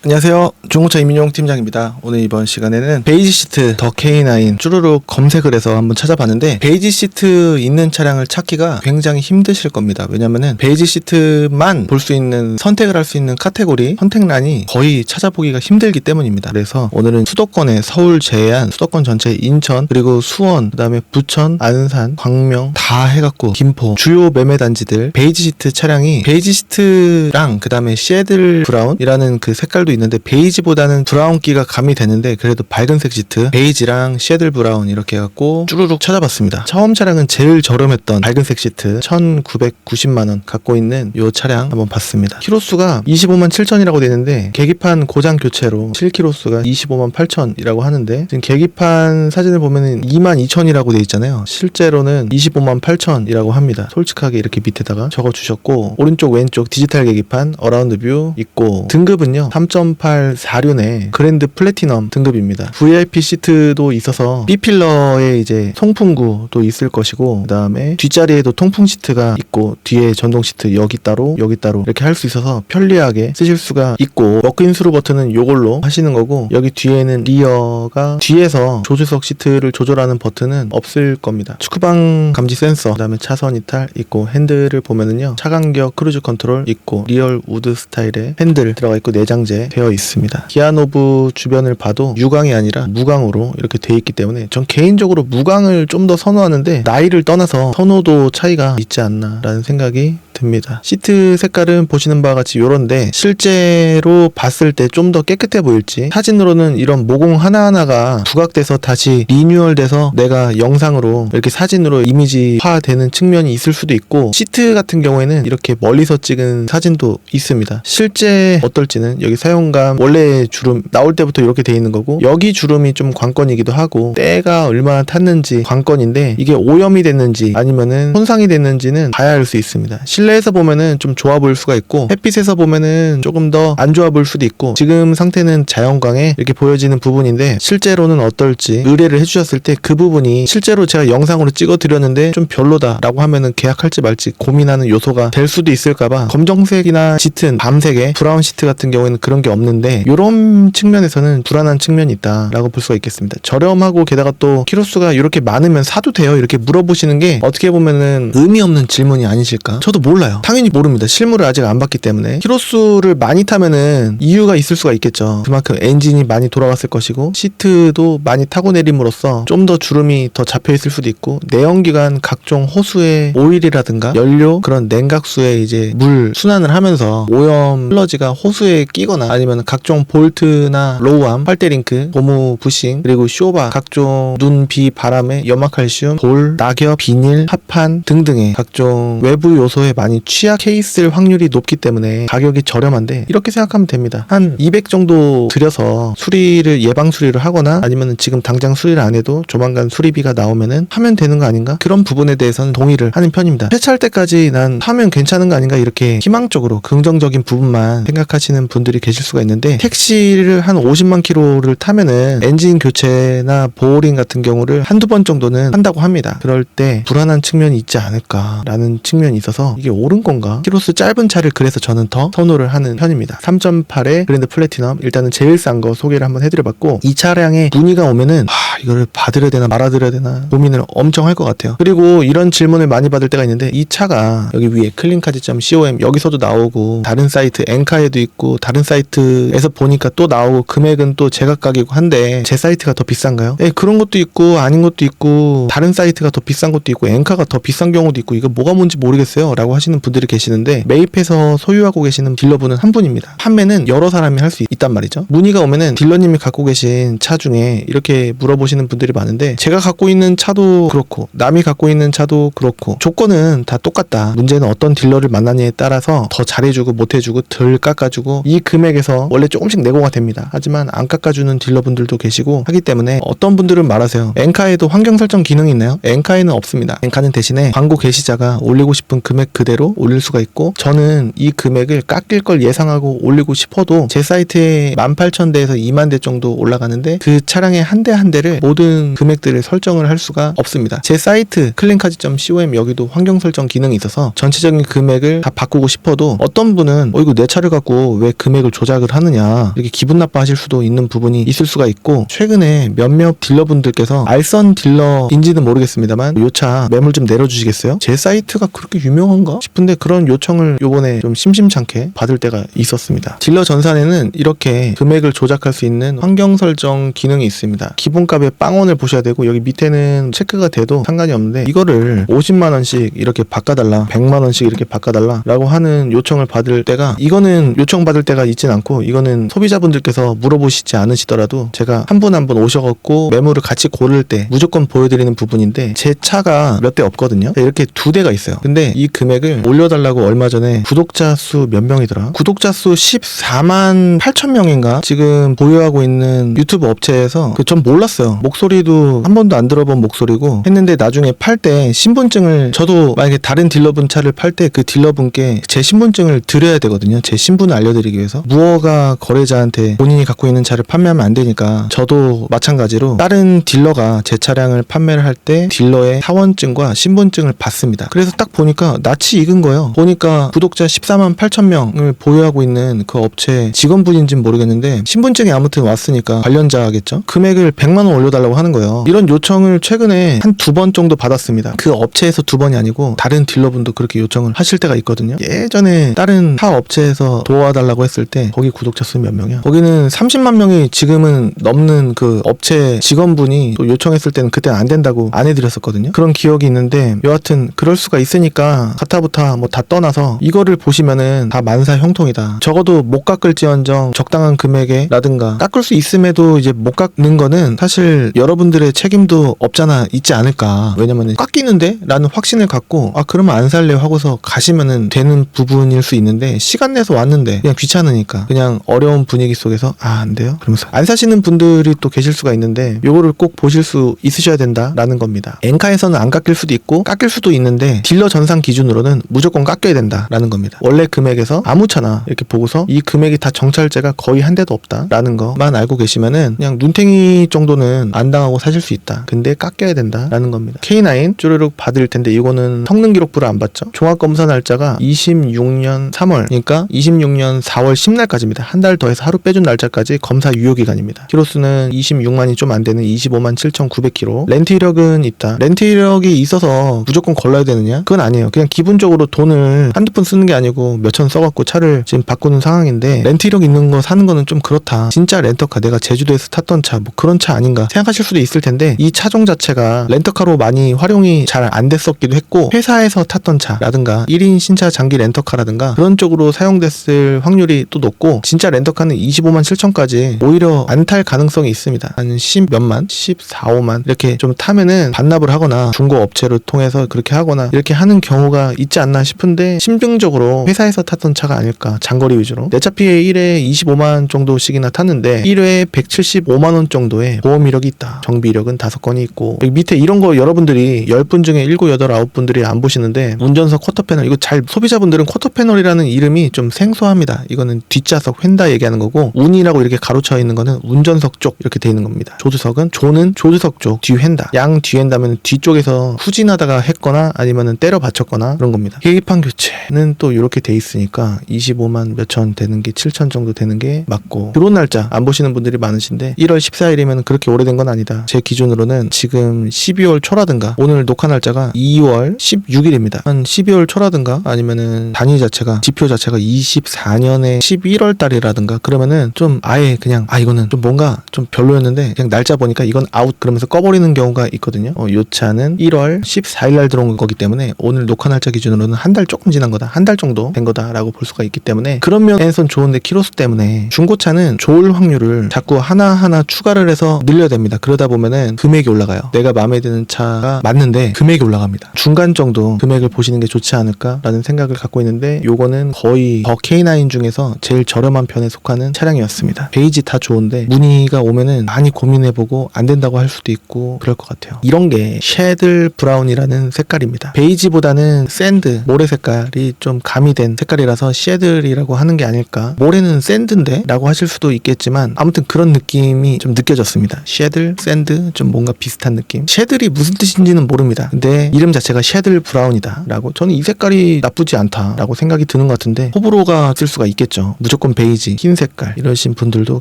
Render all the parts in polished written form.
안녕하세요. 중고차 이민용 팀장입니다. 오늘 이번 시간에는 베이지 시트 더 K9 쭈루룩 검색을 해서 한번 찾아봤는데 베이지 시트 있는 차량을 찾기가 굉장히 힘드실 겁니다. 왜냐면은 베이지 시트만 볼 수 있는 선택을 할 수 있는 카테고리 선택란이 거의 찾아보기가 힘들기 때문입니다. 그래서 오늘은 수도권의 서울 제외한 수도권 전체 인천 그리고 수원 그다음에 부천 안산 광명 다 해갖고 김포 주요 매매단지들 베이지 시트 차량이 베이지 시트랑 그다음에 쉐들 브라운이라는 그 색깔도 있는데 베이지보다는 브라운기가 가미되는데 그래도 밝은색 시트 베이지랑 쉐들 브라운 이렇게 해갖고 쭈루룩 찾아봤습니다. 처음 차량은 제일 저렴했던 밝은색 시트 1990만원 갖고 있는 요 차량 한번 봤습니다. 키로수가 25만 7천이라고 되는데 계기판 고장 교체로 실키로수가 25만 8천이라고 하는데 지금 계기판 사진을 보면은 2만 2천이라고 돼 있잖아요. 실제로는 25만 8천이라고 합니다. 솔직하게 이렇게 밑에다가 적어주셨고 오른쪽 왼쪽 디지털 계기판 어라운드 뷰 있고 등급은요 3.8 4륜의 그랜드 플래티넘 등급입니다. VIP 시트도 있어서 B필러에 이제 송풍구도 있을 것이고 그 다음에 뒷자리에도 통풍 시트가 있고 뒤에 전동 시트 여기 따로 이렇게 할 수 있어서 편리하게 쓰실 수가 있고 워크인 스루 버튼은 요걸로 하시는 거고 여기 뒤에는 리어가 뒤에서 조수석 시트를 조절하는 버튼은 없을 겁니다. 축구방 감지 센서 그 다음에 차선 이탈 있고 핸들을 보면은요 차간격 크루즈 컨트롤 있고 리얼 우드 스타일의 핸들 들어가 있고 내장재 되어 있습니다. 기아노브 주변을 봐도 유광이 아니라 무광으로 이렇게 되어 있기 때문에 전 개인적으로 무광을 좀 더 선호하는데 나이를 떠나서 선호도 차이가 있지 않나 라는 생각이 듭니다. 시트 색깔은 보시는 바와 같이 요런데 실제로 봤을 때 좀 더 깨끗해 보일지 사진으로는 이런 모공 하나하나가 부각돼서 다시 리뉴얼돼서 내가 영상으로 이렇게 사진으로 이미지화되는 측면이 있을 수도 있고 시트 같은 경우에는 이렇게 멀리서 찍은 사진도 있습니다. 실제 어떨지는 여기 사용감 원래 주름 나올 때부터 이렇게 돼 있는 거고 여기 주름이 좀 관건이기도 하고 때가 얼마나 탔는지 관건인데 이게 오염이 됐는지 아니면은 손상이 됐는지는 봐야 알 수 있습니다. 실내에서 보면은 좀 좋아 보일 수가 있고 햇빛에서 보면은 조금 더 안 좋아 보일 수도 있고 지금 상태는 자연광에 이렇게 보여지는 부분인데 실제로는 어떨지 의뢰를 해주셨을 때 그 부분이 실제로 제가 영상으로 찍어 드렸는데 좀 별로다라고 하면은 계약할지 말지 고민하는 요소가 될 수도 있을까봐 검정색이나 짙은 밤색의 브라운 시트 같은 경우에는 그런 게 없는데 이런 측면에서는 불안한 측면이 있다라고 볼 수가 있겠습니다. 저렴하고 게다가 또 키로수가 이렇게 많으면 사도 돼요? 이렇게 물어보시는 게 어떻게 보면은 의미 없는 질문이 아니실까? 저도 몰라요. 당연히 모릅니다. 실물을 아직 안 봤기 때문에. 키로수를 많이 타면은 이유가 있을 수가 있겠죠. 그만큼 엔진이 많이 돌아갔을 것이고 시트도 많이 타고 내림으로써 좀 더 주름이 더 잡혀 있을 수도 있고 내연기관 각종 호수의 오일이라든가 연료 그런 냉각수에 이제 물 순환을 하면서 오염 슬러지가 호수에 끼거나 아니면 각종 볼트나 로우암, 팔대링크, 고무 부싱 그리고 쇼바 각종 눈, 비, 바람에 염화칼슘, 볼, 낙엽, 비닐, 합판 등등의 각종 외부 요소에 많이 취약해 있을 확률이 높기 때문에 가격이 저렴한데 이렇게 생각하면 됩니다. 한 200 정도 들여서 수리를 예방 수리를 하거나 아니면 지금 당장 수리를 안 해도 조만간 수리비가 나오면은 하면 되는 거 아닌가? 그런 부분에 대해서는 동의를 하는 편입니다. 폐차할 때까지 난 하면 괜찮은 거 아닌가 이렇게 희망적으로 긍정적인 부분만 생각하시는 분들이 계실 수가 있는데 택시를 한 50만 킬로를 타면은 엔진 교체나 보호링 같은 경우를 한두 번 정도는 한다고 합니다. 그럴 때 불안한 측면이 있지 않을까라는 측면이 있어서 이게 옳은 건가? 키로수 짧은 차를 그래서 저는 더 선호를 하는 편입니다. 3.8의 그랜드 플래티넘 일단은 제일 싼 거 소개를 한번 해드려봤고 이 차량에 문의가 오면은 이거를 받으려야 되나 말아드려야 되나 고민을 엄청 할 것 같아요. 그리고 이런 질문을 많이 받을 때가 있는데 이 차가 여기 위에 클린카지.com 여기서도 나오고 다른 사이트 엔카에도 있고 다른 사이트에서 보니까 또 나오고 금액은 또 제각각이고 한데 제 사이트가 더 비싼가요? 네, 그런 것도 있고 아닌 것도 있고 다른 사이트가 더 비싼 것도 있고 엔카가 더 비싼 경우도 있고 이거 뭐가 뭔지 모르겠어요 라고 하시는 분들이 계시는데 매입해서 소유하고 계시는 딜러분은 한 분입니다. 판매는 여러 사람이 할 수 있단 말이죠. 문의가 오면은 딜러님이 갖고 계신 차 중에 이렇게 물어보시는 분들이 많은데 제가 갖고 있는 차도 그렇고 남이 갖고 있는 차도 그렇고 조건은 다 똑같다. 문제는 어떤 딜러를 만나냐에 따라서 더 잘해주고 못해주고 덜 깎아주고 이 금액에서 원래 조금씩 내고가 됩니다. 하지만 안 깎아주는 딜러분들도 계시고 하기 때문에 어떤 분들은 말하세요. 엔카에도 환경 설정 기능이 있나요? 엔카에는 없습니다. 엔카는 대신에 광고 게시자가 올리고 싶은 금액 그대로 그대로 올릴 수가 있고, 저는 이 금액을 깎일 걸 예상하고 올리고 싶어도 제 사이트에 18,000대에서 20,000대 정도 올라가는데 그 차량의 한 대 한 대를 모든 금액들을 설정을 할 수가 없습니다. 제 사이트 클린카지.com 여기도 환경 설정 기능이 있어서 전체적인 금액을 다 바꾸고 싶어도 어떤 분은 이거 내 차를 갖고 왜 금액을 조작을 하느냐 이렇게 기분 나빠하실 수도 있는 부분이 있을 수가 있고, 최근에 몇몇 딜러분들께서 알선 딜러인지는 모르겠습니다만 요 차 매물 좀 내려주시겠어요? 제 사이트가 그렇게 유명한가 싶은데 그런 요청을 요번에 좀 심심찮게 받을 때가 있었습니다. 딜러 전산에는 이렇게 금액을 조작할 수 있는 환경 설정 기능이 있습니다. 기본값의 빵원을 보셔야 되고, 여기 밑에는 체크가 돼도 상관이 없는데 이거를 50만원씩 이렇게 바꿔달라, 100만원씩 이렇게 바꿔달라 라고 하는 요청을 받을 때가, 이거는 요청 받을 때가 있진 않고, 이거는 소비자분들께서 물어보시지 않으시더라도 제가 한 분 한 분 오셔갖고 매물을 같이 고를 때 무조건 보여드리는 부분인데, 제 차가 몇 대 없거든요. 이렇게 2대가 있어요. 근데 이 금액을 올려달라고 얼마 전에 구독자 수 몇 명이더라? 구독자 수 14만 8천 명인가? 지금 보유하고 있는 유튜브 업체에서 전 몰랐어요. 목소리도 한 번도 안 들어본 목소리고 했는데, 나중에 팔 때 신분증을, 저도 만약에 다른 딜러분 차를 팔 때 그 딜러분께 제 신분증을 드려야 되거든요. 제 신분을 알려드리기 위해서. 무허가 거래자한테 본인이 갖고 있는 차를 판매하면 안 되니까, 저도 마찬가지로 다른 딜러가 제 차량을 판매를 할 때 딜러의 사원증과 신분증을 받습니다. 그래서 딱 보니까 낯이 익은 거예요. 보니까 구독자 14만 8천 명을 보유하고 있는 그 업체 직원분인지는 모르겠는데 신분증이 아무튼 왔으니까 관련자겠죠. 금액을 100만 원 올려달라고 하는 거예요. 이런 요청을 최근에 한 2번 정도 받았습니다. 그 업체에서 2번이 아니고 다른 딜러분도 그렇게 요청을 하실 때가 있거든요. 예전에 다른 타 업체에서 도와달라고 했을 때 거기 구독자 수 몇 명이야? 거기는 30만 명이 지금은 넘는 그 업체 직원분이 또 요청했을 때는 그때는 안 된다고 안 해드렸었거든요. 그런 기억이 있는데, 여하튼 그럴 수가 있으니까 가타부타 뭐 다 떠나서 이거를 보시면은 다 만사 형통이다. 적어도 못 깎을지언정 적당한 금액에 라든가, 깎을 수 있음에도 이제 못 깎는 거는 사실 여러분들의 책임도 없잖아 있지 않을까. 왜냐면은 깎이는데? 라는 확신을 갖고 그러면 안 살래요 하고서 가시면은 되는 부분일 수 있는데, 시간 내서 왔는데 그냥 귀찮으니까 그냥 어려운 분위기 속에서 안 돼요? 그러면서 안 사시는 분들이 또 계실 수가 있는데, 요거를 꼭 보실 수 있으셔야 된다라는 겁니다. 엔카에서는 안 깎일 수도 있고 깎일 수도 있는데, 딜러 전산 기준으로는 무조건 깎여야 된다라는 겁니다. 원래 금액에서 아무 차나 이렇게 보고서 이 금액이 다 정찰제가 거의 한 대도 없다라는 거만 알고 계시면은 그냥 눈탱이 정도는 안 당하고 사실 수 있다. 근데 깎여야 된다라는 겁니다. K9 쭈르륵 받을 텐데, 이거는 성능 기록부를 안 받죠. 종합검사 날짜가 26년 3월, 그러니까 26년 4월 10날까지입니다. 한 달 더해서 하루 빼준 날짜까지 검사 유효 기간입니다. 키로수는 26만이 좀 안 되는 25만 7,900km. 렌트 이력은 있다. 렌트 이력이 있어서 무조건 걸러야 되느냐? 그건 아니에요. 그냥 기본적으로 돈을 한두 푼 쓰는 게 아니고 몇천 써갖고 차를 지금 바꾸는 상황인데, 렌트 이력 있는 거 사는 거는 좀 그렇다. 진짜 렌터카, 내가 제주도에서 탔던 차 뭐 그런 차 아닌가 생각하실 수도 있을 텐데, 이 차종 자체가 렌터카로 많이 활용이 잘 안 됐었기도 했고, 회사에서 탔던 차라든가 1인 신차 장기 렌터카라든가 그런 쪽으로 사용됐을 확률이 또 높고, 진짜 렌터카는 25만 7천까지 오히려 안 탈 가능성이 있습니다. 한 10몇만, 14, 5만 이렇게 좀 타면은 반납을 하거나 중고 업체를 통해서 그렇게 하거나 이렇게 하는 경우가 있지 않나 싶은데, 심증적으로 회사에서 탔던 차가 아닐까. 장거리 위주로. 내 차 피해 1회 25만 정도씩이나 탔는데 1회에 175만 원 정도의 보험 이력이 있다. 정비 이력은 5건이 있고, 여기 밑에 이런 거 여러분들이 10분 중에 7, 8, 9분들이 안 보시는데, 운전석 쿼터 패널, 이거 잘 소비자분들은 쿼터 패널이라는 이름이 좀 생소합니다. 이거는 뒷좌석 휀다 얘기하는 거고, 운이라고 이렇게 가로쳐 있는 거는 운전석 쪽 이렇게 돼 있는 겁니다. 조수석은 조는 조수석 쪽, 뒤 휀다. 양 뒤 휀다면 뒤쪽에서 후진하다가 했거나 아니면은 때려 받쳤거나 그런 겁니다. 계기판 교체는 또 이렇게 돼 있으니까 25만 몇천 되는 게 7천 정도 되는 게 맞고, 들어온 날짜 안 보시는 분들이 많으신데 1월 14일이면 그렇게 오래된 건 아니다. 제 기준으로는 지금 12월 초라든가, 오늘 녹화 날짜가 2월 16일입니다. 한 12월 초라든가 아니면은 단위 자체가, 지표 자체가 24년에 11월 달이라든가 그러면은 좀 아예 그냥 이거는 좀 뭔가 좀 별로였는데 그냥 날짜 보니까 이건 아웃 그러면서 꺼버리는 경우가 있거든요. 요 차는 1월 14일 날 들어온 거기 때문에 오늘 녹화 날짜 기준으로는 한 달 조금 지난 거다. 한 달 정도 된 거다라고 볼 수가 있기 때문에, 그런 면에선 좋은데 키로수 때문에 중고차는 좋을 확률을 자꾸 하나하나 추가를 해서 늘려야 됩니다. 그러다 보면은 금액이 올라가요. 내가 마음에 드는 차가 맞는데 금액이 올라갑니다. 중간 정도 금액을 보시는 게 좋지 않을까라는 생각을 갖고 있는데, 요거는 거의 더 K9 중에서 제일 저렴한 편에 속하는 차량이었습니다. 베이지 다 좋은데 문의가 오면은 많이 고민해보고 안 된다고 할 수도 있고 그럴 것 같아요. 이런 게 쉐들 브라운이라는 색깔입니다. 베이지보다는 센 샌드, 모래 색깔이 좀 가미된 색깔이라서 쉐들이라고 하는 게 아닐까. 모래는 샌드인데? 라고 하실 수도 있겠지만 아무튼 그런 느낌이 좀 느껴졌습니다. 쉐들, 샌드 좀 뭔가 비슷한 느낌. 쉐들이 무슨 뜻인지는 모릅니다. 근데 이름 자체가 쉐들 브라운이다 라고, 저는 이 색깔이 나쁘지 않다 라고 생각이 드는 것 같은데 호불호가 있을 수가 있겠죠. 무조건 베이지, 흰 색깔 이러신 분들도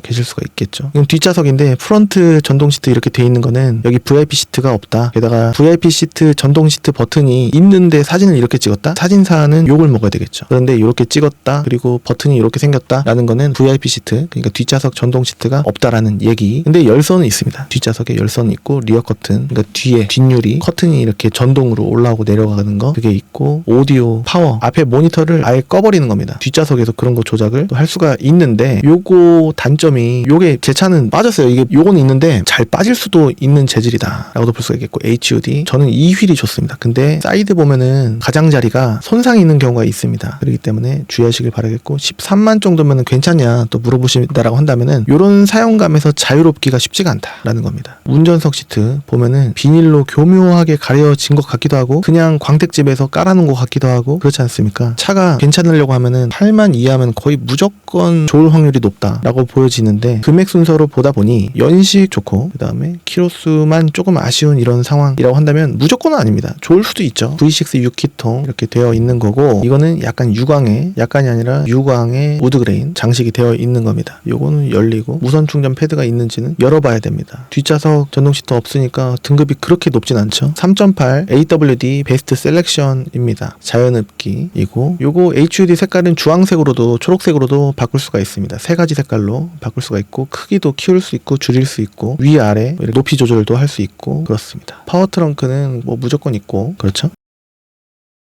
계실 수가 있겠죠. 이건 뒷좌석인데 프런트 전동 시트 이렇게 돼 있는 거는 여기 VIP 시트가 없다. 게다가 VIP 시트 전동 시트 버튼이 있는데 사진을 이렇게 찍었다? 사진사는 욕을 먹어야 되겠죠. 그런데 이렇게 찍었다, 그리고 버튼이 이렇게 생겼다 라는 거는 VIP 시트, 그러니까 뒷좌석 전동 시트가 없다라는 얘기. 근데 열선은 있습니다. 뒷좌석에 열선이 있고 리어 커튼, 그러니까 뒤에 뒷유리 커튼이 이렇게 전동으로 올라오고 내려가는 거 그게 있고, 오디오, 파워, 앞에 모니터를 아예 꺼버리는 겁니다. 뒷좌석에서 그런 거 조작을 또 할 수가 있는데, 요거 단점이, 요게 제 차는 빠졌어요. 이게 요거는 있는데 잘 빠질 수도 있는 재질이다 라고도 볼 수가 있겠고, HUD 저는 이 휠이 좋습니다. 근데 사이드 보면은 가장자리가 손상이 있는 경우가 있습니다. 그렇기 때문에 주의하시길 바라겠고, 13만 정도면은 괜찮냐 또 물어보신다라고 한다면은 요런 사용감에서 자유롭기가 쉽지가 않다라는 겁니다. 운전석 시트 보면은 비닐로 교묘하게 가려진 것 같기도 하고 그냥 광택집에서 깔아놓은 것 같기도 하고 그렇지 않습니까? 차가 괜찮으려고 하면은 8만 이하면 거의 무조건 좋을 확률이 높다라고 보여지는데, 금액 순서로 보다 보니 연식 좋고 그 다음에 키로수만 조금 아쉬운 이런 상황이라고 한다면 무조건은 아닙니다. 좋을 수도 있죠. V6 6기통 이렇게 되어 있는 거고, 이거는 약간 유광에, 약간이 아니라 유광의 우드그레인 장식이 되어 있는 겁니다. 요거는 열리고 무선 충전 패드가 있는지는 열어봐야 됩니다. 뒷좌석 전동 시트 없으니까 등급이 그렇게 높진 않죠. 3.8 AWD 베스트 셀렉션입니다. 자연흡기이고, 요거 HUD 색깔은 주황색으로도 초록색으로도 바꿀 수가 있습니다. 세 가지 색깔로 바꿀 수가 있고, 크기도 키울 수 있고 줄일 수 있고 위아래 높이 조절도 할 수 있고 그렇습니다. 파워 트렁크는 뭐 무조건 있고 그렇죠.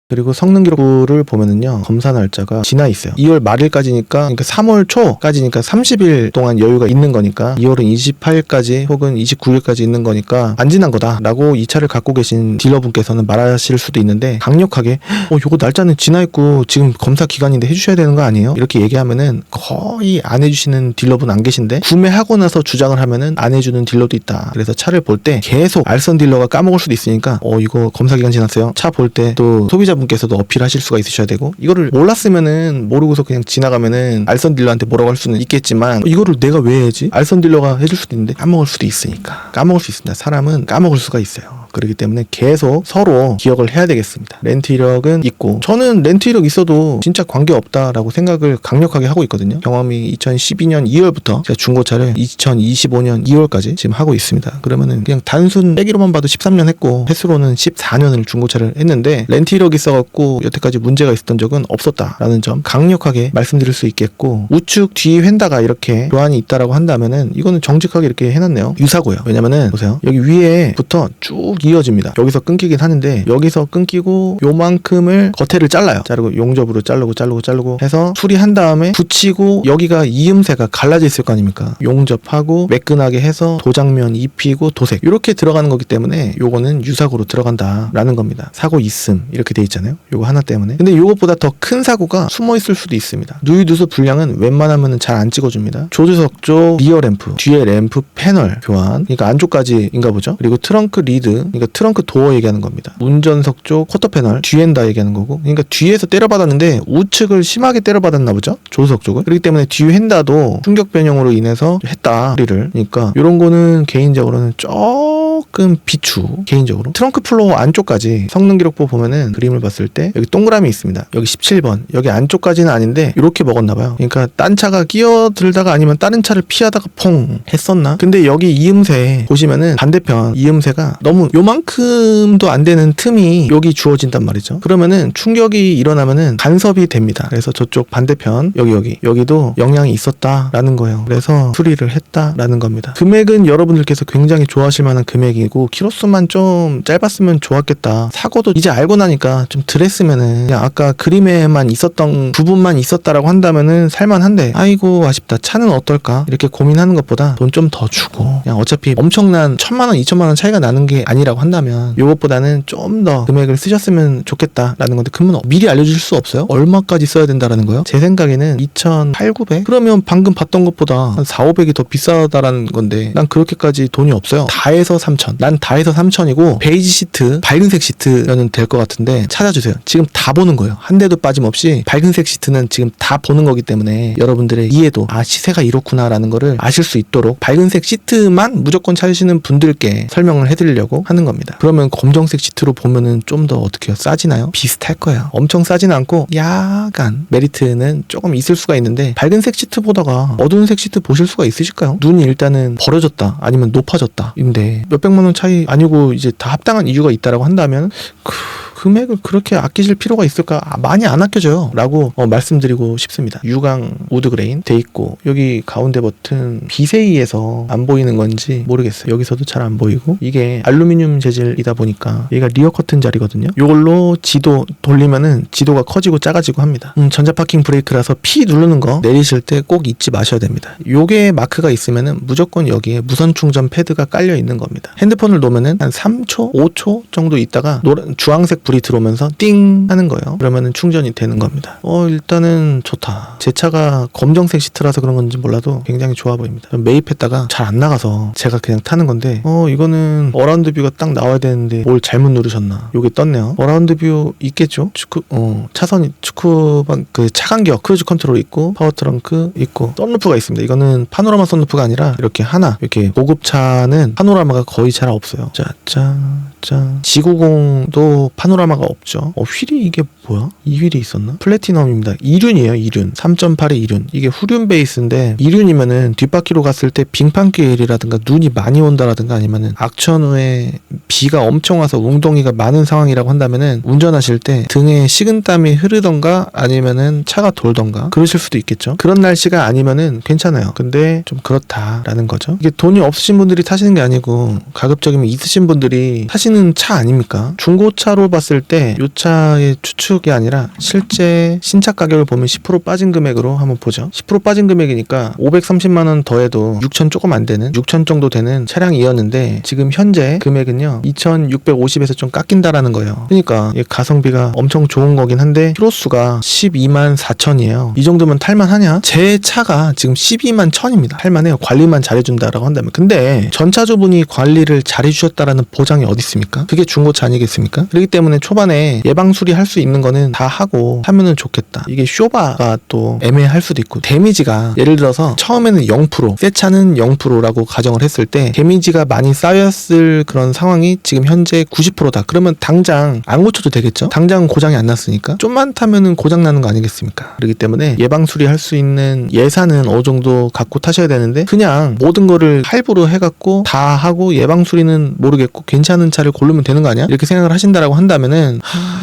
그리고 성능 기록부를 보면은요, 검사 날짜가 지나 있어요. 2월 말일까지니까, 그러니까 3월 초까지니까 30일 동안 여유가 있는 거니까, 2월은 28일까지 혹은 29일까지 있는 거니까 안 지난 거다라고 이 차를 갖고 계신 딜러분께서는 말하실 수도 있는데, 강력하게 요거 날짜는 지나 있고 지금 검사 기간인데 해주셔야 되는 거 아니에요? 이렇게 얘기하면은 거의 안 해주시는 딜러분 안 계신데, 구매하고 나서 주장을 하면은 안 해주는 딜러도 있다. 그래서 차를 볼 때 계속 알선 딜러가 까먹을 수도 있으니까 이거 검사 기간 지났어요. 차 볼 때 또 소비자 분께서도 어필하실 수가 있으셔야 되고, 이거를 몰랐으면은 모르고서 그냥 지나가면은 알선 딜러한테 뭐라고 할 수는 있겠지만, 이거를 내가 왜 해야지? 알선 딜러가 해줄 수도 있는데 까먹을 수도 있으니까. 까먹을 수 있습니다. 사람은 까먹을 수가 있어요. 그렇기 때문에 계속 서로 기억을 해야 되겠습니다. 렌트 이력은 있고, 저는 렌트 이력 있어도 진짜 관계없다라고 생각을 강력하게 하고 있거든요. 경험이 2012년 2월부터 제가 중고차를 2025년 2월까지 지금 하고 있습니다. 그러면은 그냥 단순 빼기로만 봐도 13년 했고 횟수로는 14년을 중고차를 했는데, 렌트 이력이 있어갖고 여태까지 문제가 있었던 적은 없었다라는 점 강력하게 말씀드릴 수 있겠고, 우측 뒤 휀다가 이렇게 교환이 있다라고 한다면은 이거는 정직하게 이렇게 해놨네요. 유사고요. 왜냐면은 보세요, 여기 위에부터 쭉 이어집니다. 여기서 끊기긴 하는데, 여기서 끊기고 요만큼을 겉에를 잘라요. 자르고 용접으로 자르고 해서 수리한 다음에 붙이고, 여기가 이음새가 갈라져 있을 거 아닙니까? 용접하고 매끈하게 해서 도장면 입히고 도색, 이렇게 들어가는 거기 때문에 요거는 유사고로 들어간다라는 겁니다. 사고 있음 이렇게 돼 있잖아요. 요거 하나 때문에. 근데 요것보다 더 큰 사고가 숨어 있을 수도 있습니다. 누유누수 불량은 웬만하면 잘 안 찍어줍니다. 조수석 쪽 리어 램프, 뒤에 램프 패널 교환, 그러니까 안쪽까지인가 보죠. 그리고 트렁크 리드, 그러니까 트렁크 도어 얘기하는 겁니다. 운전석 쪽 쿼터 패널 뒤엔다 얘기하는 거고, 그러니까 뒤에서 때려받았는데 우측을 심하게 때려받았나 보죠. 조수석 쪽을. 그렇기 때문에 뒤 휀다도 충격 변형으로 인해서 했다 소리를. 그러니까 이런 거는 개인적으로는 조금 비추. 개인적으로 트렁크 플로어 안쪽까지 성능 기록부 보면은 그림을 봤을 때 여기 동그라미 있습니다. 여기 17번 여기 안쪽까지는 아닌데 이렇게 먹었나봐요. 그러니까 딴 차가 끼어들다가 아니면 다른 차를 피하다가 퐁 했었나. 근데 여기 이음새 보시면은 반대편 이음새가 너무 요만큼도 안 되는 틈이 여기 주어진단 말이죠. 그러면은 충격이 일어나면은 간섭이 됩니다. 그래서 저쪽 반대편 여기도 영향이 있었다라는 거예요. 그래서 수리를 했다라는 겁니다. 금액은 여러분들께서 굉장히 좋아하실 만한 금액이고, 키로수만 좀 짧았으면 좋았겠다. 사고도 이제 알고 나니까 좀 덜 했으면은 그냥 아까 그림에만 있었던 부분만 있었다라고 한다면은 살만한데, 아이고 아쉽다. 차는 어떨까? 이렇게 고민하는 것보다 돈 좀 더 주고, 그냥 어차피 엄청난 1,000만 원, 2,000만 원 차이가 나는 게 아니라고 한다면 요것보다는 좀 더 금액을 쓰셨으면 좋겠다라는 건데, 그러면 미리 알려주실 수 없어요? 얼마까지 써야 된다라는 거요? 제 생각에는 2,800, 900? 그러면 방금 봤던 것보다 한 4, 500이 더 비싸다라는 건데, 난 그렇게까지 돈이 없어요. 다 해서 3,000 3,000. 난 다 해서 3,000이고 베이지 시트, 밝은색 시트면 될 것 같은데 찾아주세요. 지금 다 보는 거예요. 한 대도 빠짐없이 밝은색 시트는 지금 다 보는 거기 때문에 여러분들의 이해도 시세가 이렇구나라는 거를 아실 수 있도록 밝은색 시트만 무조건 찾으시는 분들께 설명을 해드리려고 하는 겁니다. 그러면 검정색 시트로 보면은 좀 더 어떻게 해요? 싸지나요? 비슷할 거예요. 엄청 싸진 않고 약간 메리트는 조금 있을 수가 있는데 밝은색 시트 보다가 어두운색 시트 보실 수가 있으실까요? 눈이 일단은 버려졌다 아니면 높아졌다 인데 몇백만 원 차이 아니고 이제 다 합당한 이유가 있다라고 한다면 금액을 그렇게 아끼실 필요가 있을까? 많이 안 아껴져요 라고 말씀드리고 싶습니다. 유광 우드그레인 돼 있고 여기 가운데 버튼 빛에 의해서 안 보이는 건지 모르겠어요. 여기서도 잘 안 보이고 이게 알루미늄 재질이다 보니까 얘가 리어 커튼 자리거든요. 이걸로 지도 돌리면은 지도가 커지고 작아지고 합니다. 전자파킹 브레이크라서 P 누르는 거 내리실 때 꼭 잊지 마셔야 됩니다. 요게 마크가 있으면은 무조건 여기에 무선 충전 패드가 깔려 있는 겁니다. 핸드폰을 놓으면은 한 3초, 5초 정도 있다가 주황색 불이 들어오면서 띵 하는 거예요. 그러면은 충전이 되는 겁니다. 일단은 좋다. 제 차가 검정색 시트라서 그런 건지 몰라도 굉장히 좋아 보입니다. 매입했다가 잘 안 나가서 제가 그냥 타는 건데 이거는 어라운드 뷰가 딱 나와야 되는데 뭘 잘못 누르셨나. 요게 떴네요. 어라운드 뷰 있겠죠? 차선이 축구방 그 차간격 크루즈 컨트롤 있고 파워 트렁크 있고 썬루프가 있습니다. 이거는 파노라마 썬루프가 아니라 이렇게 하나 이렇게 고급차는 파노라마가 거의 잘 없어요. 짠. G90도 파노라마가 없죠. 휠이 이게 뭐야? 이 휠이 있었나? 플래티넘입니다. 2륜이에요. 2륜 3.8의 2륜. 이게 후륜 베이스인데 2륜이면은 뒷바퀴로 갔을 때 빙판길이라든가 눈이 많이 온다라든가 아니면은 악천 후에 비가 엄청 와서 웅덩이가 많은 상황이라고 한다면은 운전하실 때 등에 식은땀이 흐르던가 아니면은 차가 돌던가 그러실 수도 있겠죠. 그런 날씨가 아니면은 괜찮아요. 근데 좀 그렇다라는 거죠. 이게 돈이 없으신 분들이 타시는 게 아니고 가급적이면 있으신 분들이 타시는 차 아닙니까? 중고차로 봤을 때 이 차의 추측이 아니라 실제 신차 가격을 보면 10% 빠진 금액으로 한번 보죠. 10% 빠진 금액이니까 530만 원 더해도 6천 조금 안 되는 6천 정도 되는 차량이었는데 지금 현재 금액은요 2,650에서 좀 깎인다라는 거예요. 그러니까 가성비가 엄청 좋은 거긴 한데 키로수가 12만 4천이에요. 이 정도면 탈만하냐? 제 차가 지금 12만 1천입니다. 탈만해요. 관리만 잘해준다라고 한다면. 근데 전차주분이 관리를 잘해주셨다라는 보장이 어디 있습니까? 그게 중고차 아니겠습니까? 그렇기 때문에 초반에 예방 수리할 수 있는 거는 다 하고 하면은 좋겠다. 이게 쇼바가 또 애매할 수도 있고 데미지가 예를 들어서 처음에는 0%, 새 차는 0%라고 가정을 했을 때 데미지가 많이 쌓였을 그런 상황이 지금 현재 90%다. 그러면 당장 안 고쳐도 되겠죠? 당장 고장이 안 났으니까 좀만 타면은 고장 나는 거 아니겠습니까? 그렇기 때문에 예방 수리할 수 있는 예산은 어느 정도 갖고 타셔야 되는데 그냥 모든 거를 할부로 해갖고 다 하고 예방 수리는 모르겠고 괜찮은 차를 고르면 되는 거 아니야? 이렇게 생각을 하신다라고 한다면은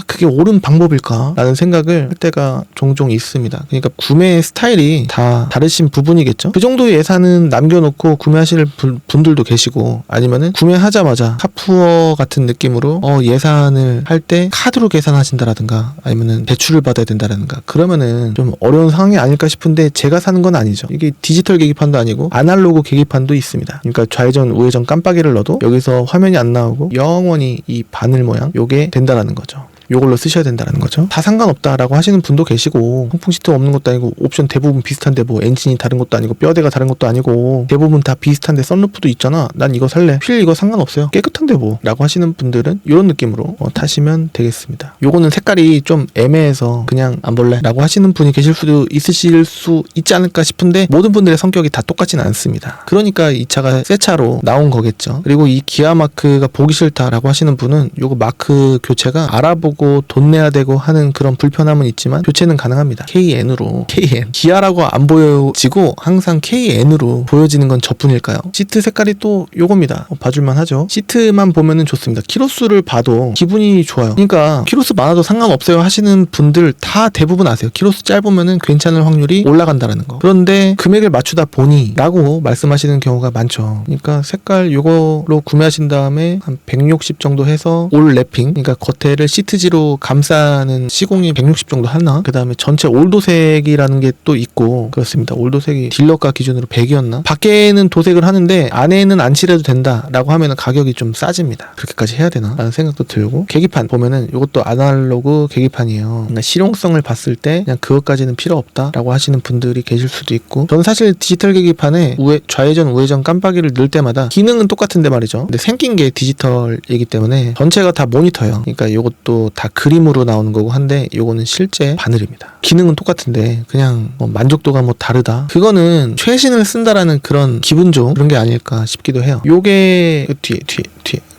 그게 옳은 방법일까? 라는 생각을 할 때가 종종 있습니다. 그러니까 구매 스타일이 다 다르신 부분이겠죠? 그 정도의 예산은 남겨놓고 구매하실 분들도 계시고 아니면은 구매하자마자 카푸어 같은 느낌으로 예산을 할 때 카드로 계산하신다라든가 아니면은 대출을 받아야 된다라든가 그러면은 좀 어려운 상황이 아닐까 싶은데 제가 사는 건 아니죠. 이게 디지털 계기판도 아니고 아날로그 계기판도 있습니다. 그러니까 좌회전 우회전 깜빡이를 넣어도 여기서 화면이 안 나오고 영원히 이 바늘 모양 요게 된다라는 거죠. 요걸로 쓰셔야 된다는 거죠. 다 상관없다라고 하시는 분도 계시고 통풍 시트 없는 것도 아니고 옵션 대부분 비슷한데 뭐 엔진이 다른 것도 아니고 뼈대가 다른 것도 아니고 대부분 다 비슷한데 썬루프도 있잖아. 난 이거 살래. 휠 이거 상관없어요. 깨끗한데 뭐 라고 하시는 분들은 이런 느낌으로 타시면 되겠습니다. 요거는 색깔이 좀 애매해서 그냥 안 볼래 라고 하시는 분이 계실 수도 있으실 수 있지 않을까 싶은데 모든 분들의 성격이 다 똑같지는 않습니다. 그러니까 이 차가 새 차로 나온 거겠죠. 그리고 이 기아 마크가 보기 싫다라고 하시는 분은 요거 마크 교체가 알아보고 돈 내야 되고 하는 그런 불편함은 있지만 교체는 가능합니다. KN으로 기아라고 안 보여지고 항상 KN으로 보여지는 건 저뿐일까요? 시트 색깔이 또 요겁니다. 봐줄만 하죠. 시트만 보면은 좋습니다. 키로수를 봐도 기분이 좋아요. 그러니까 키로수 많아도 상관없어요 하시는 분들 다 대부분 아세요. 키로수 짧으면은 괜찮을 확률이 올라간다라는 거. 그런데 금액을 맞추다 보니 라고 말씀하시는 경우가 많죠. 그러니까 색깔 요거로 구매하신 다음에 한 160 정도 해서 올 랩핑 그러니까 겉에를 시트 베이지로 감싸는 시공이 160 정도 하나? 그 다음에 전체 올도색이라는 게 또 있고 그렇습니다. 올도색이 딜러가 기준으로 100이었나? 밖에는 도색을 하는데 안에는 안 칠해도 된다 라고 하면은 가격이 좀 싸집니다. 그렇게까지 해야 되나? 라는 생각도 들고 계기판 보면은 이것도 아날로그 계기판이에요. 그러니까 실용성을 봤을 때 그냥 그것까지는 필요 없다 라고 하시는 분들이 계실 수도 있고 저는 사실 디지털 계기판에 좌회전 우회전 깜빡이를 넣을 때마다 기능은 똑같은데 말이죠. 근데 생긴 게 디지털이기 때문에 전체가 다 모니터예요. 그러니까 이것도 다 그림으로 나오는 거고 한데 이거는 실제 바늘입니다. 기능은 똑같은데 그냥 뭐 만족도가 뭐 다르다. 그거는 최신을 쓴다라는 그런 기분 좀 그런 게 아닐까 싶기도 해요. 요게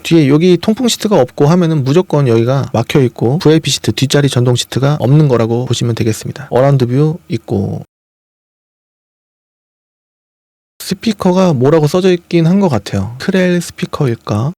뒤에 여기 통풍 시트가 없고 하면은 무조건 여기가 막혀 있고 VIP 시트 뒷자리 전동 시트가 없는 거라고 보시면 되겠습니다. 어라운드 뷰 있고 스피커가 뭐라고 써져 있긴 한 것 같아요. 크렐 스피커일까?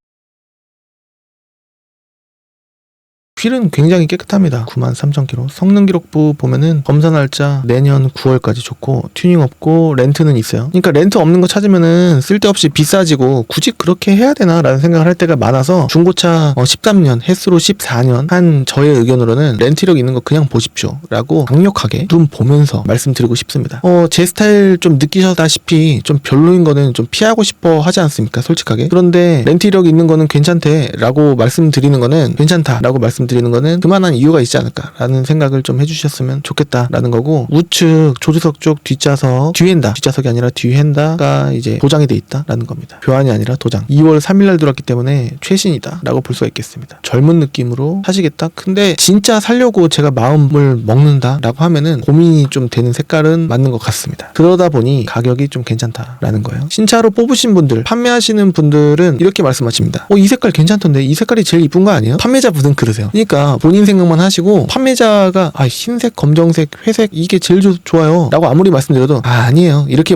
휠은 굉장히 깨끗합니다. 93,000km. 성능 기록부 보면은 검사 날짜 내년 9월까지 좋고 튜닝 없고 렌트는 있어요. 그러니까 렌트 없는 거 찾으면은 쓸데없이 비싸지고 굳이 그렇게 해야 되나 라는 생각을 할 때가 많아서 중고차 13년 횟수로 14년 한 저의 의견으로는 렌트력 있는 거 그냥 보십시오 라고 강력하게 눈 보면서 말씀드리고 싶습니다. 제 스타일 좀 느끼셨다시피 좀 별로인 거는 좀 피하고 싶어 하지 않습니까? 솔직하게. 그런데 렌트력 있는 거는 괜찮대 라고 말씀드리는 거는 괜찮다 라고 말씀드리는 거는 그만한 이유가 있지 않을까라는 생각을 좀 해주셨으면 좋겠다라는 거고 우측 조수석 쪽 뒷좌석 뒤엔다 뒷좌석이 아니라 뒤엔다가 이제 도장이 돼 있다라는 겁니다. 교환이 아니라 도장. 2월 3일날 들어왔기 때문에 최신이다 라고 볼 수가 있겠습니다. 젊은 느낌으로 하시겠다. 근데 진짜 살려고 제가 마음을 먹는다 라고 하면은 고민이 좀 되는 색깔은 맞는 것 같습니다. 그러다 보니 가격이 좀 괜찮다라는 거예요. 신차로 뽑으신 분들 판매하시는 분들은 이렇게 말씀하십니다. 이 색깔 괜찮던데 이 색깔이 제일 이쁜 거 아니에요? 판매자분은 그러세요. 그러니까 본인 생각만 하시고 판매자가 흰색, 검정색, 회색 이게 제일 좋아요 라고 아무리 말씀드려도 아니에요 이렇게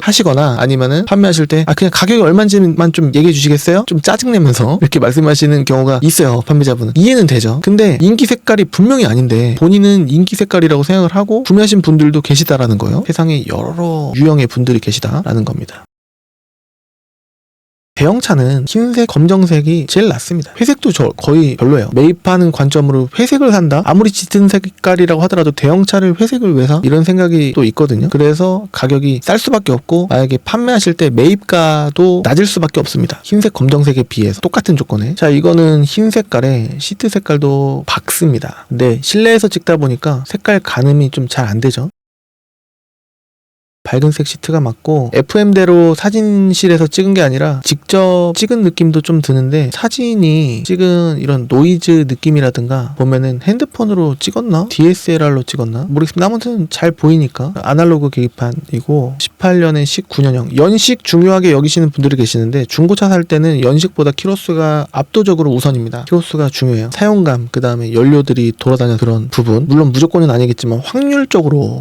하시거나 아니면은 판매하실 때 그냥 가격이 얼마인지만 좀 얘기해 주시겠어요? 좀 짜증내면서 이렇게 말씀하시는 경우가 있어요. 판매자분은 이해는 되죠. 근데 인기 색깔이 분명히 아닌데 본인은 인기 색깔이라고 생각을 하고 구매하신 분들도 계시다라는 거예요. 세상에 여러 유형의 분들이 계시다라는 겁니다. 대형차는 흰색, 검정색이 제일 낫습니다. 회색도 거의 별로예요. 매입하는 관점으로 회색을 산다? 아무리 짙은 색깔이라고 하더라도 대형차를 회색을 왜 사? 이런 생각이 또 있거든요. 그래서 가격이 쌀 수밖에 없고 만약에 판매하실 때 매입가도 낮을 수밖에 없습니다. 흰색, 검정색에 비해서 똑같은 조건에. 자, 이거는 흰 색깔에 시트 색깔도 밝습니다. 근데 실내에서 찍다 보니까 색깔 가늠이 좀 잘 안 되죠. 밝은색 시트가 맞고 FM대로 사진실에서 찍은 게 아니라 직접 찍은 느낌도 좀 드는데 사진이 찍은 이런 노이즈 느낌이라든가 보면은 핸드폰으로 찍었나? DSLR로 찍었나? 모르겠습니다. 아무튼 잘 보이니까 아날로그 계기판이고 18년에 19년형 연식 중요하게 여기시는 분들이 계시는데 중고차 살 때는 연식보다 키로수가 압도적으로 우선입니다. 키로수가 중요해요. 사용감 그 다음에 연료들이 돌아다니는 그런 부분 물론 무조건은 아니겠지만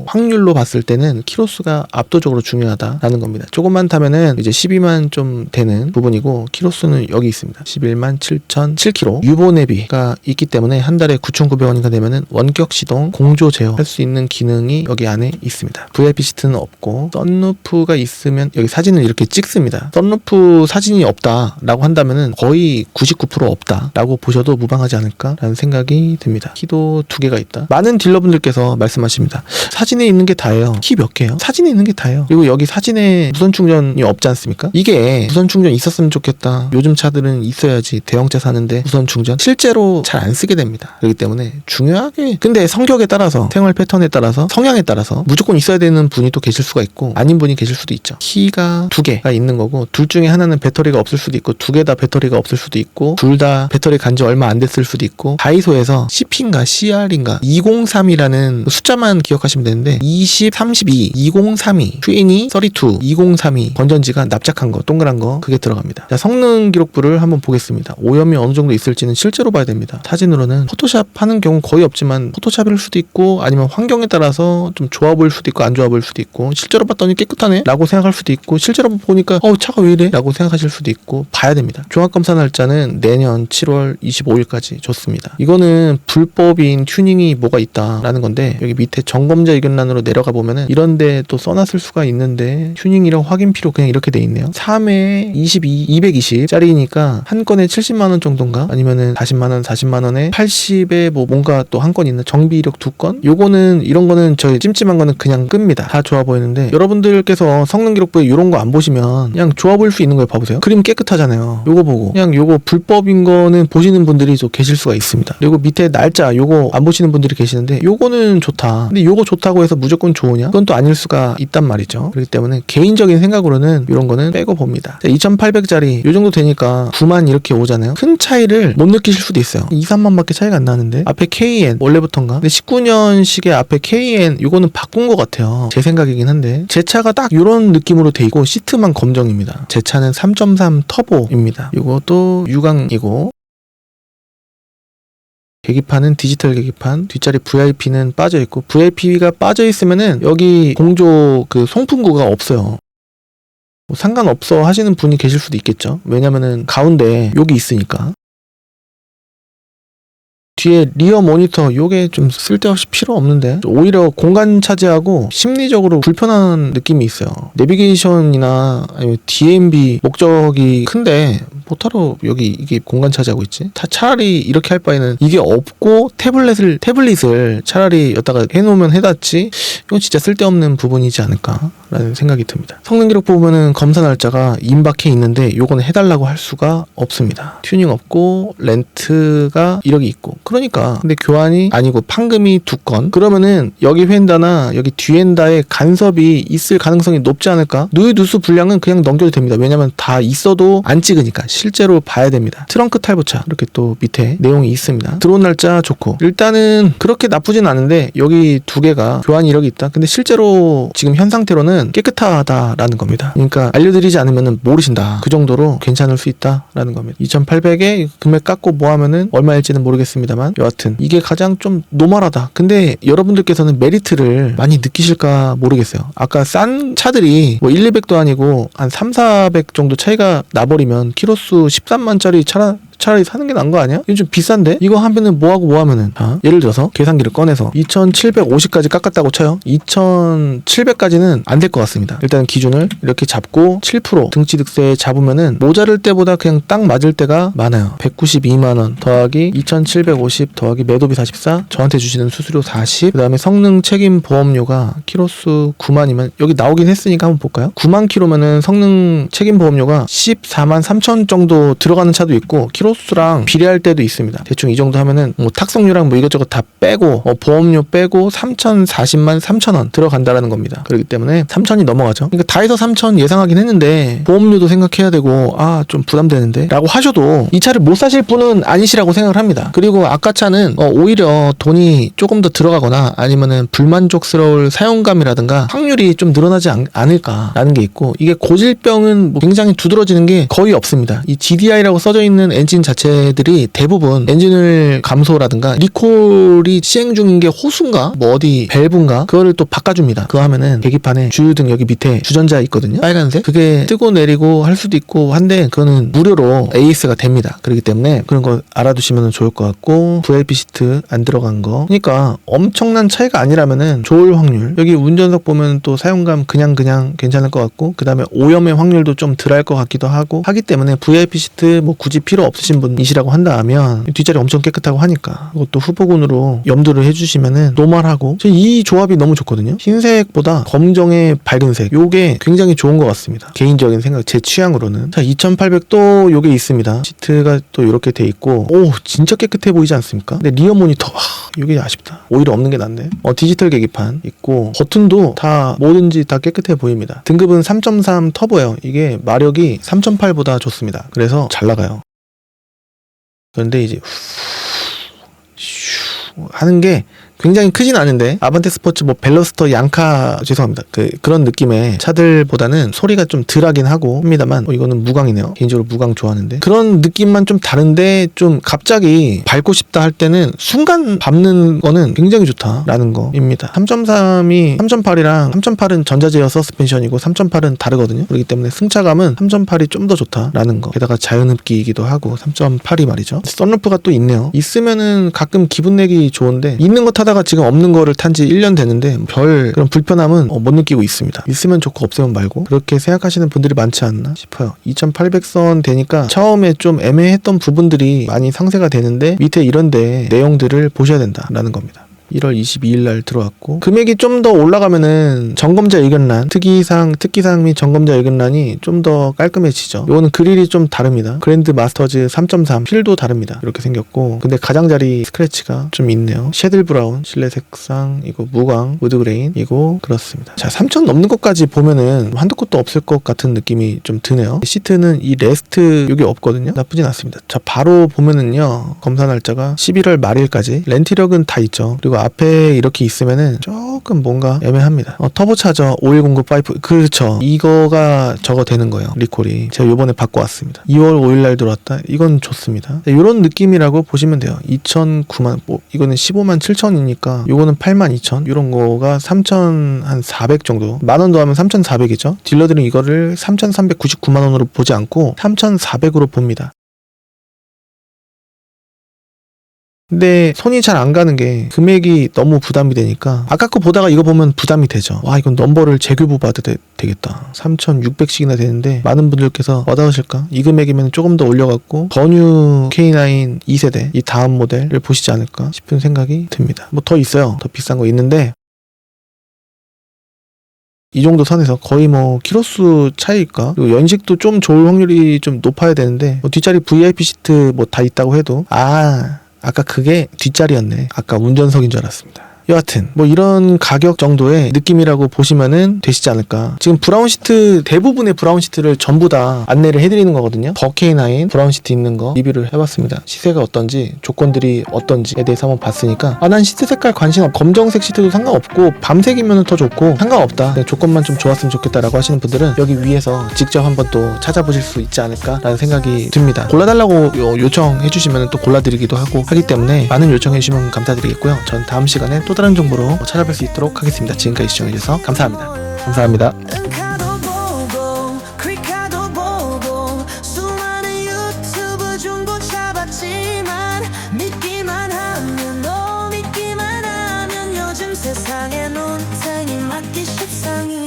확률로 봤을 때는 키로수가 압도적으로 중요하다라는 겁니다. 조금만 타면은 이제 12만 좀 되는 부분이고 키로수는 여기 있습니다. 11만 7,007km. 유보 내비가 있기 때문에 한 달에 9,900원인가 되면은 원격 시동, 공조 제어 할 수 있는 기능이 여기 안에 있습니다. VIP 시트는 없고 썬루프가 있으면 여기 사진을 이렇게 찍습니다. 썬루프 사진이 없다라고 한다면은 거의 99% 없다라고 보셔도 무방하지 않을까라는 생각이 듭니다. 키도 2개가 있다. 많은 딜러분들께서 말씀하십니다. 사진에 있는 게 다예요. 키 몇 개요? 사진에 있는 게 다예요. 그리고 여기 사진에 무선 충전이 없지 않습니까? 이게 무선 충전 있었으면 좋겠다. 요즘 차들은 있어야지 대형차 사는데 무선 충전 실제로 잘 안 쓰게 됩니다. 그렇기 때문에 중요하게 근데 성격에 따라서 생활 패턴에 따라서 성향에 따라서 무조건 있어야 되는 분이 또 계실 수가 있고 아닌 분이 계실 수도 있죠. 키가 2개가 있는 거고 둘 중에 하나는 배터리가 없을 수도 있고 2개 다 배터리가 없을 수도 있고 둘 다 배터리 간지 얼마 안 됐을 수도 있고 다이소에서 CP인가 CR인가 203이라는 숫자만 기억하시면 되는데 20, 32, 2032 20, 32, 2032 건전지가 납작한 거 동그란 거 그게 들어갑니다. 자, 성능 기록부를 한번 보겠습니다. 오염이 어느 정도 있을지는 실제로 봐야 됩니다. 사진으로는 포토샵 하는 경우 거의 없지만 포토샵일 수도 있고 아니면 환경에 따라서 좀 좋아 보일 수도 있고 안 좋아 보일 수도 있고 실제로 봤더니 깨끗하네 라고 생각할 수도 있고 실제로 보니까 차가 왜 이래? 라고 생각하실 수도 있고 봐야 됩니다. 종합검사 날짜는 내년 7월 25일까지 줬습니다. 이거는 불법인 튜닝이 뭐가 있다라는 건데 여기 밑에 점검자 의견란으로 내려가 보면은 이런데 또 써놨 떠났을 수가 있는데 튜닝이랑 확인피로 그냥 이렇게 돼 있네요. 3회 220짜리니까 한 건에 70만원 정도인가? 아니면은 40만원에 80에 뭐 뭔가 또 한 건 있나? 정비 이력 2건? 요거는 이런 거는 저희 찜찜한 거는 그냥 끕니다. 다 좋아 보이는데 여러분들께서 성능 기록부에 이런 거 안 보시면 그냥 좋아 보일 수 있는 걸 봐보세요. 그림 깨끗하잖아요. 요거 보고 그냥 요거 불법인 거는 보시는 분들이 좀 계실 수가 있습니다. 그리고 밑에 날짜 요거 안 보시는 분들이 계시는데 요거는 좋다. 근데 요거 좋다고 해서 무조건 좋으냐? 그건 또 아닐 수가 있단 말이죠. 그렇기 때문에 개인적인 생각으로는 이런 거는 빼고 봅니다. 2800짜리 요 정도 되니까 9만 이렇게 오잖아요. 큰 차이를 못 느끼실 수도 있어요. 2, 3만 밖에 차이가 안 나는데 앞에 KN 원래부터인가? 근데 19년식의 앞에 KN 요거는 바꾼 것 같아요. 제 생각이긴 한데 제 차가 딱 요런 느낌으로 돼 있고 시트만 검정입니다. 제 차는 3.3 터보입니다. 요것도 유광이고 계기판은 디지털 계기판, 뒷자리 VIP는 빠져있고 VIP가 빠져있으면은 여기 공조 그 송풍구가 없어요. 뭐 상관없어 하시는 분이 계실 수도 있겠죠. 왜냐면은 가운데 여기 있으니까. 뒤에 리어 모니터 요게 좀 쓸데없이 필요 없는데 오히려 공간 차지하고 심리적으로 불편한 느낌이 있어요. 내비게이션이나 아니면 DMB 목적이 큰데 뭐타로 여기 이게 공간 차지하고 있지? 차라리 이렇게 할 바에는 이게 없고 태블릿을 차라리 여기다가 해놓으면 해놨지. 이건 진짜 쓸데없는 부분이지 않을까라는 생각이 듭니다. 성능 기록 보면은 검사 날짜가 임박해 있는데 요거는 해달라고 할 수가 없습니다. 튜닝 없고 렌트가 이렇게 있고 그러니까 근데 교환이 아니고 판금이 2건 그러면은 여기 휀다나 여기 뒤엔다에 간섭이 있을 가능성이 높지 않을까? 누수 분량은 그냥 넘겨도 됩니다. 왜냐면 다 있어도 안 찍으니까 실제로 봐야 됩니다. 트렁크 탈부차 이렇게 또 밑에 내용이 있습니다. 들어온 날짜 좋고 일단은 그렇게 나쁘진 않은데 여기 두 개가 교환이 이렇게 있다. 근데 실제로 지금 현 상태로는 깨끗하다라는 겁니다. 그러니까 알려드리지 않으면 모르신다. 그 정도로 괜찮을 수 있다라는 겁니다. 2800에 금액 깎고 뭐 하면은 얼마일지는 모르겠습니다만 여하튼 이게 가장 좀 노멀하다. 근데 여러분들께서는 메리트를 많이 느끼실까 모르겠어요. 아까 싼 차들이 뭐 1, 200도 아니고 한 3, 400 정도 차이가 나버리면 키로수 13만짜리 차라리 사는 게 나은 거 아니야? 이거 좀 비싼데? 이거 하면은 뭐하고 뭐하면은 예를 들어서 계산기를 꺼내서 2750까지 깎았다고 쳐요. 2700까지는 안 될 것 같습니다. 일단 기준을 이렇게 잡고 7% 등치 득세 잡으면은 모자랄 때보다 그냥 딱 맞을 때가 많아요. 192만원 더하기 2750 더하기 매도비 44 저한테 주시는 수수료 40 그 다음에 성능 책임 보험료가 키로수 9만이면 여기 나오긴 했으니까 한번 볼까요? 9만 킬로면은 성능 책임 보험료가 14만 3천 정도 들어가는 차도 있고 키로수랑 비례할 때도 있습니다. 대충 이 정도 하면은 뭐 탁송료랑 뭐 이것저것 다 빼고 보험료 빼고 3,040만 3천원 들어간다라는 겁니다. 그렇기 때문에 3천이 넘어가죠. 그러니까 다 해서 3천 예상하긴 했는데 보험료도 생각해야 되고 좀 부담되는데 라고 하셔도 이 차를 못 사실 분은 아니시라고 생각을 합니다. 그리고 아까 차는 오히려 돈이 조금 더 들어가거나 아니면은 불만족스러울 사용감이라든가 확률이 좀 늘어나지 않을까라는 게 있고 이게 고질병은 뭐 굉장히 두드러지는 게 거의 없습니다. 이 GDI라고 써져 있는 엔진 자체들이 대부분 엔진을 감소라든가 리콜이 시행 중인 게 호수인가 뭐 어디 밸브인가 그거를 또 바꿔줍니다. 그거 하면은 계기판에 주유등 여기 밑에 주전자 있거든요. 빨간색 그게 뜨고 내리고 할 수도 있고 한데 그거는 무료로 AS가 됩니다. 그렇기 때문에 그런 거 알아두시면 좋을 것 같고 VIP 시트 안 들어간 거 그러니까 엄청난 차이가 아니라면은 좋을 확률 여기 운전석 보면 또 사용감 그냥 괜찮을 것 같고 그 다음에 오염의 확률도 좀 덜 할 것 같기도 하고 하기 때문에 VIP 시트 뭐 굳이 필요 없으신 분이시라고 한다면 뒷자리 엄청 깨끗하고 하니까 이것도 후보군으로 염두를 해주시면은 노멀하고 이 조합이 너무 좋거든요. 흰색보다 검정의 밝은색 요게 굉장히 좋은 것 같습니다. 개인적인 생각 제 취향으로는 2800 또 요게 있습니다. 시트가 또 이렇게 돼 있고 진짜 깨끗해 보이지 않습니까? 근데 리어 모니터 요게 아쉽다. 오히려 없는 게 낫네. 디지털 계기판 있고 버튼도 다 뭐든지 다 깨끗해 보입니다. 등급은 3.3 터보예요. 이게 마력이 3.8보다 좋습니다. 그래서 잘 나가요. 그런데 이제 하는 게 굉장히 크진 않은데 아반떼 스포츠 뭐 벨로스터 양카 죄송합니다. 그런 느낌의 차들보다는 소리가 좀 덜하긴 하고 합니다만 이거는 무광이네요. 개인적으로 무광 좋아하는데 그런 느낌만 좀 다른데 좀 갑자기 밟고 싶다 할 때는 순간 밟는 거는 굉장히 좋다라는 거입니다. 3.3이 3.8이랑 3.8은 전자제어 서스펜션이고 3.8은 다르거든요. 그렇기 때문에 승차감은 3.8이 좀 더 좋다라는 거. 게다가 자연흡기이기도 하고 3.8이 말이죠. 썬루프가 또 있네요. 있으면은 가끔 기분 내기 좋은데 있는 거 타다 타다가 지금 없는 거를 탄 지 1년 됐는데 별 그런 불편함은 못 느끼고 있습니다. 있으면 좋고 없으면 말고 그렇게 생각하시는 분들이 많지 않나 싶어요. 2800선 되니까 처음에 좀 애매했던 부분들이 많이 상세가 되는데 밑에 이런데 내용들을 보셔야 된다라는 겁니다. 1월 22일 날 들어왔고 금액이 좀 더 올라가면은 점검자 의견란 특기사항 및 점검자 의견란이 좀 더 깔끔해지죠. 요거는 그릴이 좀 다릅니다. 그랜드 마스터즈 3.3 휠도 다릅니다. 이렇게 생겼고 근데 가장자리 스크래치가 좀 있네요. 섀들 브라운 실내 색상 이거 무광 우드 그레인 이거 그렇습니다. 자 3,000 넘는 것까지 보면은 한두 곳도 없을 것 같은 느낌이 좀 드네요. 시트는 이 레스트 요게 없거든요. 나쁘진 않습니다. 자 바로 보면은요 검사 날짜가 11월 말일까지 렌티력은 다 있죠. 그리고 앞에 이렇게 있으면은 조금 뭔가 애매합니다. 터보차저 5109 파이프 그렇죠. 이거가 저거 되는 거예요. 리콜이 제가 요번에 바꿔 왔습니다. 2월 5일날 들어왔다. 이건 좋습니다. 이런 느낌이라고 보시면 돼요. 2,009만 이거는 15만 7천이니까 요거는 8만 2천 이런 거가 3,400 정도 만원 더하면 3,400이죠. 딜러들은 이거를 3,399만 원으로 보지 않고 3,400으로 봅니다. 근데 손이 잘 안 가는 게 금액이 너무 부담이 되니까 아까 거 보다가 이거 보면 부담이 되죠. 와 이건 넘버를 재교부 받아도 되겠다. 3,600씩이나 되는데 많은 분들께서 와닿으실까? 이 금액이면 조금 더 올려갖고 더뉴 K9 2세대 이 다음 모델을 보시지 않을까 싶은 생각이 듭니다. 뭐 더 있어요. 더 비싼 거 있는데 이 정도 선에서 거의 뭐 키로수 차이일까? 그리고 연식도 좀 좋을 확률이 좀 높아야 되는데 뭐 뒷자리 VIP 시트 뭐 다 있다고 해도 아까 그게 뒷자리였네. 아까 운전석인 줄 알았습니다. 여하튼 뭐 이런 가격 정도의 느낌이라고 보시면은 되시지 않을까. 지금 브라운 시트 대부분의 브라운 시트를 전부 다 안내를 해드리는 거거든요. 더 K9 브라운 시트 있는 거 리뷰를 해봤습니다. 시세가 어떤지 조건들이 어떤지에 대해서 한번 봤으니까 난 시트 색깔 관심 없 검정색 시트도 상관없고 밤색이면 더 좋고 상관없다. 조건만 좀 좋았으면 좋겠다라고 하시는 분들은 여기 위에서 직접 한번 또 찾아보실 수 있지 않을까라는 생각이 듭니다. 골라달라고 요청해 주시면 또 골라드리기도 하기 때문에 많은 요청해 주시면 감사드리겠고요. 전 다음 시간에 또 다른 정보로 찾아뵐 수 있도록 하겠습니다. 지금까지 시청해주셔서 감사합니다. 감사합니다. 세상에 논쟁이 맞기 십상이